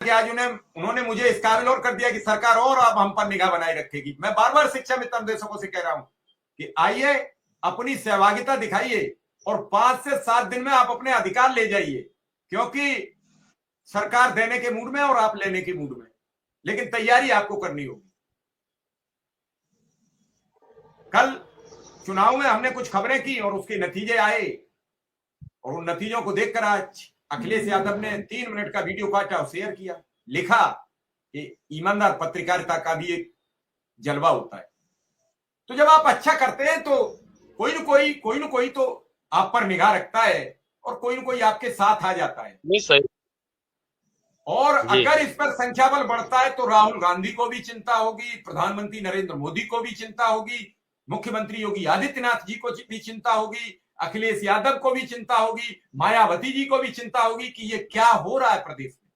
कि आज उन्होंने मुझे इस काबिल और कर दिया कि सरकार और अब हम पर निगाह बनाए रखेगी। मैं बार बार शिक्षा मित्र निदेशकों से कह रहा हूं कि आइए, अपनी सहभागिता दिखाइए और 5 से 7 दिन में आप अपने अधिकार ले जाइए, क्योंकि सरकार देने के मूड में और आप लेने के मूड में, लेकिन तैयारी आपको करनी होगी। कल चुनाव में हमने कुछ खबरें की और उसके नतीजे आए, और उन नतीजों को देखकर आज अखिलेश यादव ने 3 मिनट का वीडियो काटा और शेयर किया, लिखा कि ईमानदार पत्रकारिता का भी एक जलवा होता है। तो जब आप अच्छा करते हैं तो कोई ना कोई तो आप पर निगाह रखता है और कोई ना कोई आपके साथ आ जाता है। नहीं सही। और अगर इस पर संख्या बल बढ़ता है तो राहुल गांधी को भी चिंता होगी, प्रधानमंत्री नरेंद्र मोदी को भी चिंता होगी, मुख्यमंत्री योगी आदित्यनाथ जी को भी चिंता होगी, अखिलेश यादव को भी चिंता होगी, मायावती जी को भी चिंता होगी कि ये क्या हो रहा है प्रदेश में।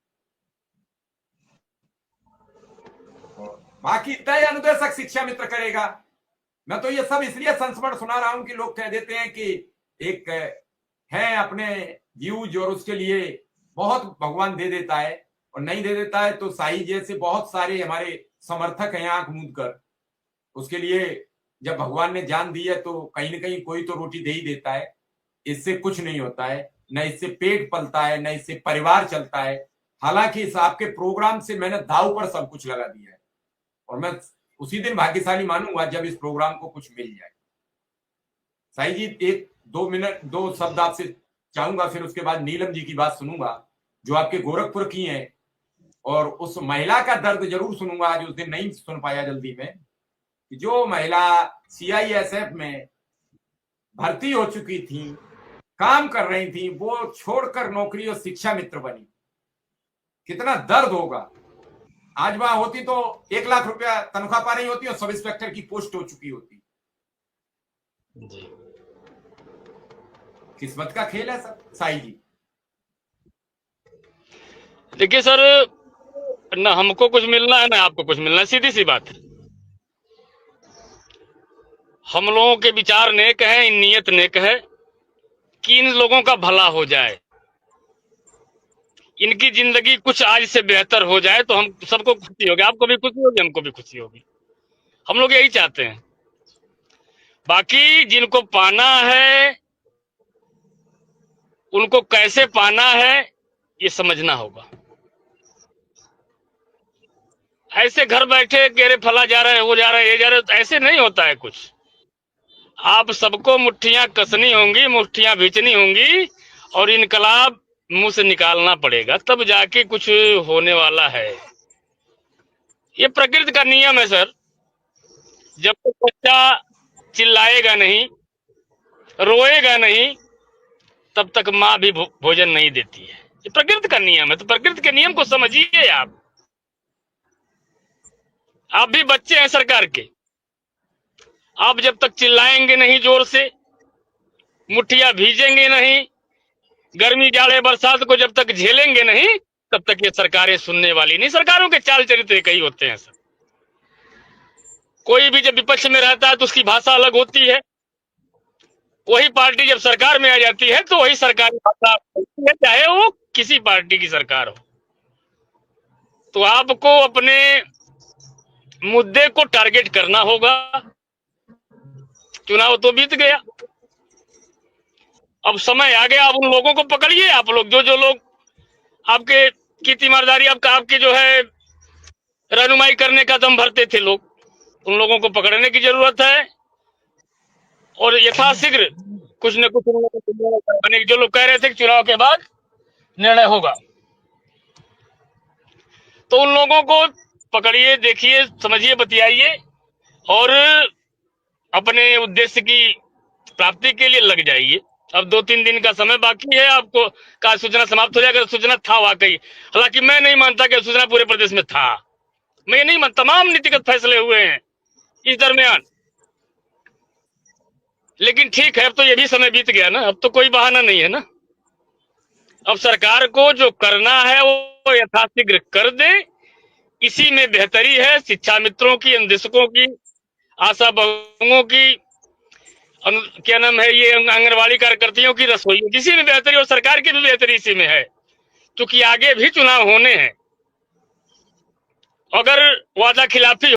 बाकी तय अनुदेशक शिक्षा मित्र करेगा। मैं तो ये सब इसलिए संस्मरण सुना रहा हूं कि लोग कह देते हैं कि एक है अपने व्यूज और उसके लिए बहुत भगवान दे देता है, और नहीं दे देता है तो साई जैसे बहुत सारे हमारे समर्थक हैं आंख मूंद कर। उसके लिए जब भगवान ने जान दी है तो कहीं ना कहीं कोई तो रोटी दे ही देता है। इससे कुछ नहीं होता है, न इससे पेट पलता है, न इससे परिवार चलता है। हालांकि इस आपके प्रोग्राम से मैंने दाव पर सब कुछ लगा दिया है, और मैं उसी दिन भाग्यशाली मानूंगा जब इस प्रोग्राम को कुछ मिल जाए। साई जी, 1-2 मिनट 2 शब्द आपसे चाहूंगा, फिर उसके बाद नीलम जी की बात सुनूंगा जो आपके गोरखपुर की हैं, और उस महिला का दर्द जरूर सुनूंगा। आज उस दिन नहीं सुन पाया जल्दी में, कि जो महिला सीआईएसएफ में भर्ती हो चुकी थी, काम कर रही थी, वो छोड़कर नौकरी और शिक्षा मित्र बनी। कितना दर्द होगा। आज वहां होती तो 1 लाख रुपया तनख्वाह पा रही होती और सब इंस्पेक्टर की पोस्ट हो चुकी होती। जी। किस्मत का खेल है सर, साई जी। देखिए सर, ना हमको कुछ मिलना है ना आपको कुछ मिलना है, सीधी सी बात है। हम लोगों के विचार नेक है, नीयत नेक है कि इन लोगों का भला हो जाए, इनकी जिंदगी कुछ आज से बेहतर हो जाए तो हम सबको खुशी होगी, आपको भी खुशी होगी, हमको भी खुशी होगी। हम लोग यही चाहते हैं। बाकी जिनको पाना है उनको कैसे पाना है ये समझना होगा। ऐसे घर बैठे कह रहे फला जा रहा है, वो जा रहा है, ये जा रहा है, ऐसे नहीं होता है कुछ। आप सबको मुट्ठियां कसनी होंगी, मुट्ठियां भींचनी होंगी, और इनकलाब मुंह से निकालना पड़ेगा, तब जाके कुछ होने वाला है। ये प्रकृति का नियम है सर। जब तक बच्चा चिल्लाएगा नहीं, रोएगा नहीं, तब तक माँ भी भोजन नहीं देती है। ये प्रकृति का नियम है, तो प्रकृति के नियम को समझिए। आप भी बच्चे हैं सरकार के। आप जब तक चिल्लाएंगे नहीं जोर से, मुट्ठियां भीजेंगे नहीं, गर्मी जाड़े बरसात को जब तक झेलेंगे नहीं, तब तक ये सरकारें सुनने वाली नहीं। सरकारों के चाल चरित्र कई होते हैं सर। कोई भी जब विपक्ष में रहता है तो उसकी भाषा अलग होती है, वही पार्टी जब सरकार में आ जाती है तो वही सरकारी भाषा होती है, चाहे वो किसी पार्टी की सरकार हो। तो आपको अपने मुद्दे को टारगेट करना होगा। चुनाव तो बीत गया, अब समय आ गया। अब उन लोगों को पकड़िए, आप लोग जो लोग आपके की तीमारदारी आपके जो है रहनुमाई करने का दम भरते थे लोग, उन लोगों को पकड़ने की जरूरत है। और यथाशीघ्र कुछ न कुछ करवाने की, जो लोग कह रहे थे कि चुनाव के बाद निर्णय होगा, तो उन लोगों को पकड़िए, देखिए, समझिए, बतियाइए, और अपने उद्देश्य की प्राप्ति के लिए लग जाइए। अब 2-3 दिन का समय बाकी है, आपको का सूचना समाप्त हो जाएगा। सूचना था वाकई, हालांकि मैं नहीं मानता कि सूचना पूरे प्रदेश में था। मैं नहीं मानता, तमाम नीतिगत फैसले हुए हैं इस दरमियान। लेकिन ठीक है, अब तो ये भी समय बीत गया ना, अब तो कोई बहाना नहीं है ना। अब सरकार को जो करना है वो यथाशीघ्र कर दे, इसी में बेहतरी है। शिक्षा मित्रों की, अनुदेशकों की, आशा बहुओं की, क्या नाम है, ये आंगनबाड़ी कार्यकर्तियों की, रसोइयों, किसी में बेहतरी, और सरकार की भी बेहतरी इसी में है, क्योंकि आगे भी चुनाव होने हैं। अगर वादा खिलाफी